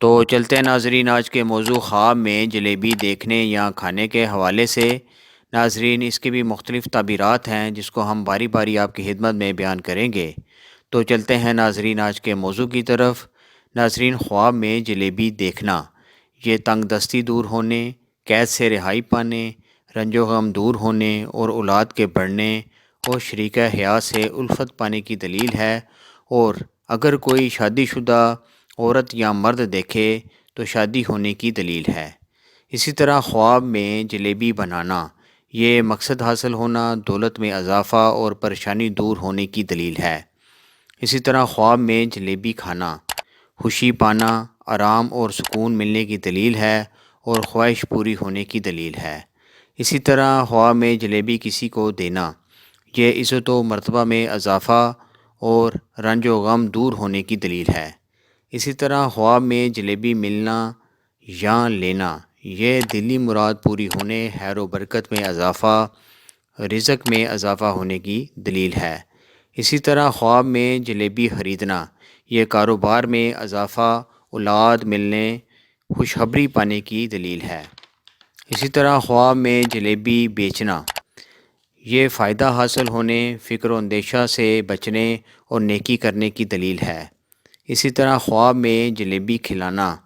تو چلتے ہیں ناظرین آج کے موضوع خواب میں جلیبی دیکھنے یا کھانے کے حوالے سے۔ ناظرین اس کے بھی مختلف تعبیرات ہیں جس کو ہم باری باری آپ کی خدمت میں بیان کریں گے۔ تو چلتے ہیں ناظرین آج کے موضوع کی طرف۔ ناظرین خواب میں جلیبی دیکھنا یہ تنگ دستی دور ہونے، قید سے رہائی پانے، رنج و غم دور ہونے اور اولاد کے بڑھنے اور شریک حیات سے الفت پانے کی دلیل ہے۔ اور اگر کوئی شادی شدہ عورت یا مرد دیکھے تو شادی ہونے کی دلیل ہے۔ اسی طرح خواب میں جلیبی بنانا یہ مقصد حاصل ہونا، دولت میں اضافہ اور پریشانی دور ہونے کی دلیل ہے۔ اسی طرح خواب میں جلیبی کھانا خوشی پانا، آرام اور سکون ملنے کی دلیل ہے اور خواہش پوری ہونے کی دلیل ہے۔ اسی طرح خواب میں جلیبی کسی کو دینا یہ عزت و مرتبہ میں اضافہ اور رنج و غم دور ہونے کی دلیل ہے۔ اسی طرح خواب میں جلیبی ملنا یا لینا یہ دلی مراد پوری ہونے، خیر و برکت میں اضافہ، رزق میں اضافہ ہونے کی دلیل ہے۔ اسی طرح خواب میں جلیبی خریدنا یہ کاروبار میں اضافہ، اولاد ملنے، خوشخبری پانے کی دلیل ہے۔ اسی طرح خواب میں جلیبی بیچنا یہ فائدہ حاصل ہونے، فکر و اندیشہ سے بچنے اور نیکی کرنے کی دلیل ہے۔ اسی طرح خواب میں جلیبی کھلانا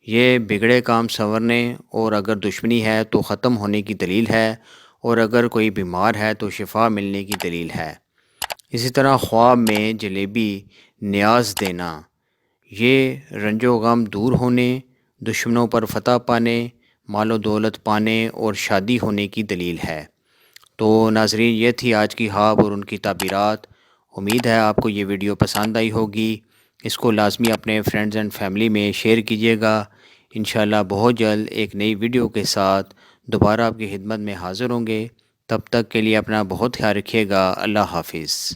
یہ بگڑے کام سنورنے اور اگر دشمنی ہے تو ختم ہونے کی دلیل ہے اور اگر کوئی بیمار ہے تو شفا ملنے کی دلیل ہے۔ اسی طرح خواب میں جلیبی نیاز دینا یہ رنج و غم دور ہونے، دشمنوں پر فتح پانے، مال و دولت پانے اور شادی ہونے کی دلیل ہے۔ تو ناظرین یہ تھی آج کی خواب اور ان کی تعبیرات۔ امید ہے آپ کو یہ ویڈیو پسند آئی ہوگی۔ اس کو لازمی اپنے فرینڈز اینڈ فیملی میں شیئر کیجیے گا۔ انشاءاللہ بہت جلد ایک نئی ویڈیو کے ساتھ دوبارہ آپ کی خدمت میں حاضر ہوں گے۔ تب تک کے لیے اپنا بہت خیال رکھیے گا۔ اللہ حافظ۔